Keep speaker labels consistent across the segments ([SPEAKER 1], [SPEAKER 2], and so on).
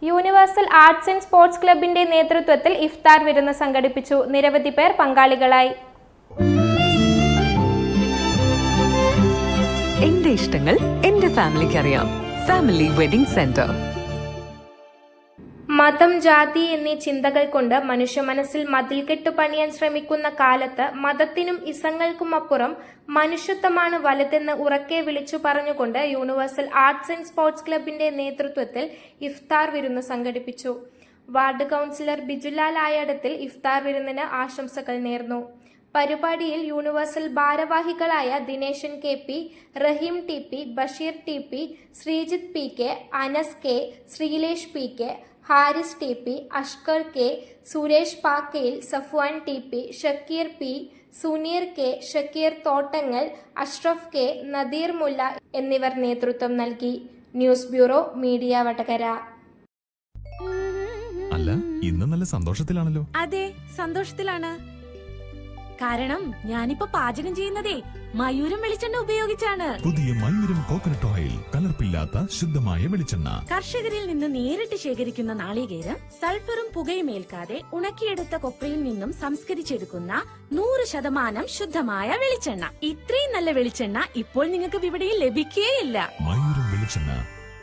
[SPEAKER 1] Universal arts and sports ക്ലബിന്റെ നേതൃത്വത്തിൽ ഇഫ്താർ വിരുന്ന് സംഘടിപ്പിച്ചു. നിരവധി പേർ പങ്കാളികളായി.
[SPEAKER 2] എന്റെ ഇഷ്ടങ്ങൾ എന്റെ ഫാമിലിക്ക് അറിയാം. Family wedding centre.
[SPEAKER 1] മതം, ജാതി എന്നീ ചിന്തകൾ കൊണ്ട് മനുഷ്യ മനസ്സിൽ മതിൽകെട്ട് പണിയാൻ ശ്രമിക്കുന്ന കാലത്ത് മതത്തിനും ഇസങ്ങൾക്കുമപ്പുറം മനുഷ്യത്വമാണ് വലുതെന്ന് ഉറക്കെ വിളിച്ചു പറഞ്ഞുകൊണ്ട് യൂണിവേഴ്സൽ ആർട്സ് ആൻഡ് സ്പോർട്സ് ക്ലബിന്റെ നേതൃത്വത്തിൽ ഇഫ്താർ വിരുന്ന് സംഘടിപ്പിച്ചു. വാർഡ് കൗൺസിലർ ബിജുലാൽ ആയടത്തിൽ ഇഫ്താർ വിരുന്നിന് ആശംസകൾ നേർന്നു. പരിപാടിയിൽ യൂണിവേഴ്സൽ ഭാരവാഹികളായ ദിനേശൻ KP, റഹീം TP, Basheer TP, Sreejith PK, Anas K, Sreelesh PK, Haris TP, Ashkar K, Suresh പാക്കയിൽ, Safwan TP, Shakir P, Suneer K, Shakir Thottangal, Ashraf K, Nadir മുല്ല എന്നിവർ നേതൃത്വം നൽകി. News bureau, media Vadakara.
[SPEAKER 3] അല്ല, ഇന്ന് നല്ല സന്തോഷത്തിലാണല്ലോ.
[SPEAKER 4] അതെ, സന്തോഷത്തിലാണ്. കാരണം ഞാനിപ്പോ പാചകം ചെയ്യുന്നതേ മയൂരം വെളിച്ചെണ്ണ ഉപയോഗിച്ചാണ്.
[SPEAKER 3] പുതിയ മയൂരം കോക്കനട്ട് ഓയിൽ, കലർപ്പില്ലാത്ത ശുദ്ധമായ വെളിച്ചെണ്ണ.
[SPEAKER 4] കർഷകരിൽ നിന്ന് നേരിട്ട് ശേഖരിക്കുന്ന നാളികേരം സൾഫറും പുകയും ഏൽക്കാതെ ഉണക്കിയെടുത്ത കൊപ്രയിൽ നിന്നും സംസ്കരിച്ചെടുക്കുന്ന 100% ശുദ്ധമായ വെളിച്ചെണ്ണ. ഇത്രയും നല്ല വെളിച്ചെണ്ണ ഇപ്പോൾ നിങ്ങൾക്ക് വിപണിയിൽ ലഭിക്കുകയില്ല.
[SPEAKER 3] മയൂരം വെളിച്ചെണ്ണ,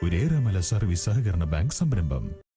[SPEAKER 3] ഒരു ഏറെമല സർവീസ് സഹകരണ ബാങ്ക് സംരംഭം.